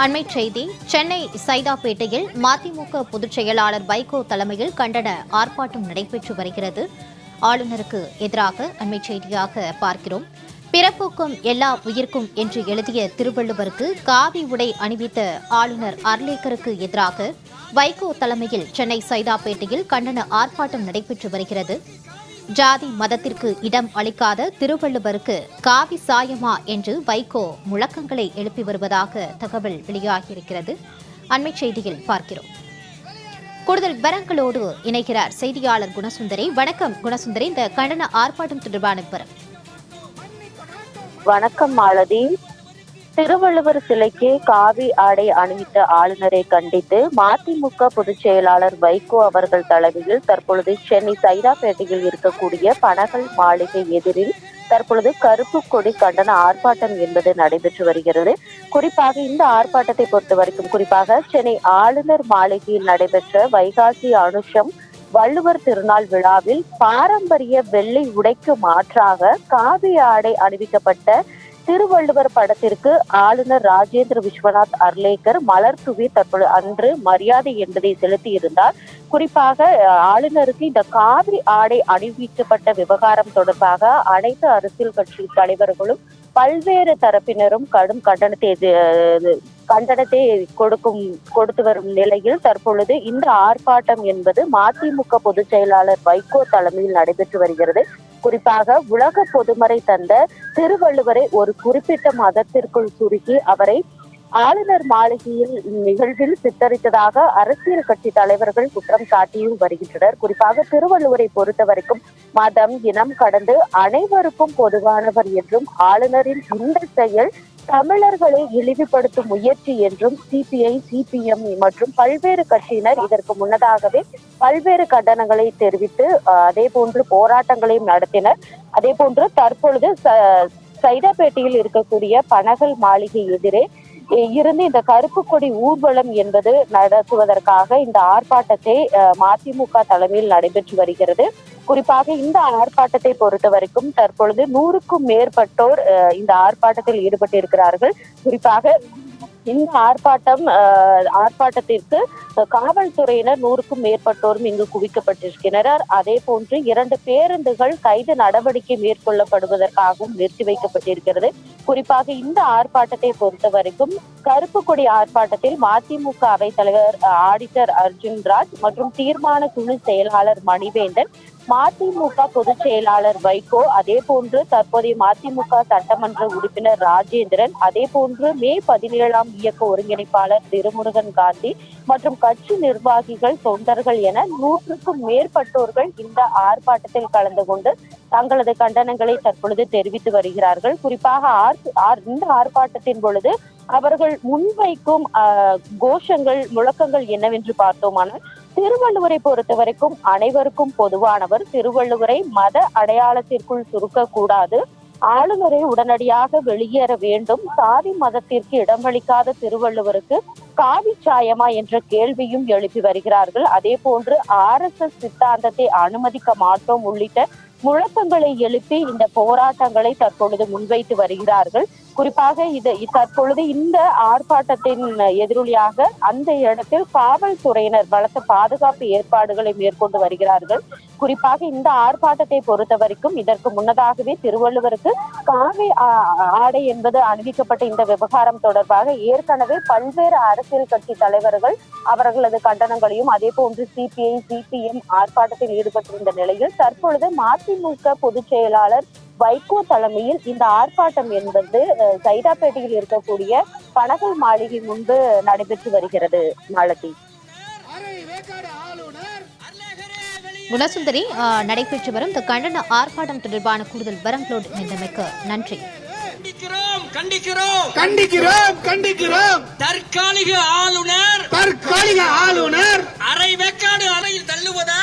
அண்மைச் செய்தி. சென்னை சைதாப்பேட்டையில் மதிமுக பொதுச் செயலாளர் வைகோ தலைமையில் கண்டன ஆர்ப்பாட்டம் நடைபெற்று வருகிறது. ஆளுநருக்கு எதிராக அண்மைச் செய்தியாக பார்க்கிறோம். பிறப்புக்கும் எல்லா உயிர்க்கும் என்று எழுதிய திருவள்ளுவருக்கு காவி உடை அணிவித்த ஆளுநர் அர்லேக்கருக்கு எதிராக வைகோ தலைமையில் சென்னை சைதாப்பேட்டையில் கண்டன ஆர்ப்பாட்டம் நடைபெற்று வருகிறது. ஜாதி மதத்திற்கு இடம் அளிக்காத திருவள்ளுவருக்கு காவி சாயமா என்று வைகோ முழக்கங்களை எழுப்பி வருவதாக தகவல் வெளியாகியிருக்கிறது. அண்மைச் செய்தியில் பார்க்கிறோம். கூடுதல் விவரங்களோடு இணைகிறார் செய்தியாளர் குணசுந்தரி. வணக்கம் குணசுந்தரி, இந்த கண்டன ஆர்ப்பாட்டம் தொடர்பான விவரம். வணக்கம் மாலதி. திருவள்ளுவர் சிலைக்கு காவி ஆடை அணிவித்த ஆளுநரை கண்டித்து மதிமுக பொதுச் செயலாளர் வைகோ அவர்கள் தலைமையில் தற்பொழுது சென்னை சைதாப்பேட்டையில் இருக்கக்கூடிய பனகல் மாளிகை எதிரில் தற்பொழுது கருப்பு கொடி கண்டன ஆர்ப்பாட்டம் என்பது நடைபெற்று வருகிறது. குறிப்பாக இந்த ஆர்ப்பாட்டத்தை பொறுத்த வரைக்கும் குறிப்பாக சென்னை ஆளுநர் மாளிகையில் நடைபெற்ற வைகாசி அனுஷம் வள்ளுவர் திருநாள் விழாவில் பாரம்பரிய வெள்ளை உடைக்கு மாற்றாக காவி ஆடை அணிவிக்கப்பட்ட திருவள்ளுவர் படத்திற்கு ஆளுநர் ராஜேந்திர விஸ்வநாத் அர்லேக்கர் மலர் தூவி தற்பொழுது அன்று மரியாதை என்பதை செலுத்தியிருந்தார். குறிப்பாக ஆளுநருக்கு இந்த காவி ஆடை அணிவிக்கப்பட்ட விவகாரம் தொடர்பாக அனைத்து அரசியல் கட்சி தலைவர்களும் பல்வேறு தரப்பினரும் கடும் கண்டனத்தை கொடுத்து வரும் நிலையில் தற்பொழுது இந்த ஆர்ப்பாட்டம் என்பது மதிமுக பொதுச் செயலாளர் வைகோ தலைமையில் நடைபெற்று வருகிறது. குறிப்பாக உலக பொதுமறை தந்த திருவள்ளுவரை ஒரு குறிப்பிட்ட மதத்திற்குள் சுருக்கி அவரை ஆளுநர் மாளிகையில் நிகழ்வில் சித்தரித்ததாக அரசியல் கட்சி தலைவர்கள் குற்றம் சாட்டியும் வருகின்றனர். குறிப்பாக திருவள்ளுவரை பொறுத்த வரைக்கும் மதம் இனம் கடந்து அனைவருக்கும் பொதுவானவர் என்றும் ஆளுநரின் இந்த செயல் தமிழர்களை இழிவுபடுத்தும் முயற்சி என்றும் சிபிஐ, சிபிஎம் மற்றும் பல்வேறு கட்சியினர் இதற்கு முன்னதாகவே பல்வேறு கண்டனங்களை தெரிவித்து அதே போன்று போராட்டங்களையும் நடத்தினர். அதே போன்று தற்பொழுது சைதாப்பேட்டையில் இருக்கக்கூடிய பனகல் மாளிகை எதிரே இருந்து இந்த கருப்பு கொடி ஊர்வலம் என்பது நடத்துவதற்காக இந்த ஆர்ப்பாட்டத்தை மதிமுக தலைமையில் நடைபெற்று வருகிறது. குறிப்பாக இந்த ஆர்ப்பாட்டத்தை பொறுத்த வரைக்கும் தற்பொழுது 100க்கும் மேற்பட்டோர் இந்த ஆர்ப்பாட்டத்தில் ஈடுபட்டிருக்கிறார்கள். குறிப்பாக இந்த ஆர்ப்பாட்டத்திற்கு காவல்துறையினர் 100க்கும் மேற்பட்டோரும் இங்கு குவிக்கப்பட்டிருக்கின்றனர். அதே போன்று 2 பேருந்துகள் கைது நடவடிக்கை மேற்கொள்ளப்படுவதற்காகவும் நிறுத்தி வைக்கப்பட்டிருக்கிறது. குறிப்பாக இந்த ஆர்ப்பாட்டத்தை பொறுத்த வரைக்கும் கருப்பு கொடி ஆர்ப்பாட்டத்தில் மதிமுக அவைத் தலைவர் ஆடிட்டர் அர்ஜுன்ராஜ் மற்றும் தீர்மான குழு செயலாளர் மணிவேந்தன், மதிமுக பொதுச் செயலாளர் வைகோ, அதே போன்று தற்போதைய மதிமுக சட்டமன்ற உறுப்பினர் ராஜேந்திரன், அதே போன்று மே 17ஆம் இயக்க ஒருங்கிணைப்பாளர் திருமுருகன் காந்தி மற்றும் கட்சி நிர்வாகிகள், தொண்டர்கள் என 100க்கும் மேற்பட்டோர்கள் இந்த ஆர்ப்பாட்டத்தில் கலந்து கொண்டு தங்களது கண்டனங்களை தற்பொழுது தெரிவித்து வருகிறார்கள். குறிப்பாக இந்த ஆர்ப்பாட்டத்தின் பொழுது அவர்கள் முன்வைக்கும் கோஷங்கள், முழக்கங்கள் என்னவென்று பார்த்தோமானால், திருவள்ளுவரை பொறுத்த வரைக்கும் அனைவருக்கும் பொதுவானவர், திருவள்ளுவரை மத அடையாளத்திற்குள் சுருக்கக்கூடாது, ஆளுநரை உடனடியாக வெளியேற வேண்டும், சாதி மதத்திற்கு இடமளிக்காத திருவள்ளுவருக்கு காவி சாயமா என்ற கேள்வியும் எழுப்பி வருகிறார்கள். அதே போன்று RSS சித்தாந்தத்தை அனுமதிக்க மாட்டோம் உள்ளிட்ட முழக்கங்களை எழுப்பி இந்த போராட்டங்களை தற்பொழுது முன்வைத்து வருகிறார்கள். குறிப்பாக தற்பொழுது இந்த ஆர்ப்பாட்டத்தின் எதிரொலியாக அந்த இடத்தில் காவல்துறையினர் பலத்த பாதுகாப்பு ஏற்பாடுகளை மேற்கொண்டு வருகிறார்கள். குறிப்பாக இந்த ஆர்ப்பாட்டத்தை பொறுத்த வரைக்கும் இதற்கு முன்னதாகவே திருவள்ளுவருக்கு காவி ஆடை என்பது அணிவிக்கப்பட்ட இந்த விவகாரம் தொடர்பாக ஏற்கனவே பல்வேறு அரசியல் கட்சி தலைவர்கள் அவர்களது கண்டனங்களையும் அதே போன்று சிபிஐ, சிபிஎம் ஆர்ப்பாட்டத்தில் ஈடுபட்டிருந்த நிலையில் தற்பொழுது மதிமுக பொதுச் செயலாளர் வைகோ தலைமையில் இந்த ஆர்ப்பாட்டம் என்பது சைதாப்பேட்டையில் இருக்கக்கூடிய பனகல் மாளிகை முன்பு நடைபெற்று வருகிறது. மாலதி. குணசுந்தரி, நடைபெற்று வரும் இந்த கண்டன ஆர்ப்பாட்டம் தொடர்பான கூடுதல் விவரங்களோடு இணைந்தமைக்கு நன்றி. கண்டிக்கிறோம். தற்காலிக ஆளுநர் அரை வேக்காடு அறையில் தள்ளுவதா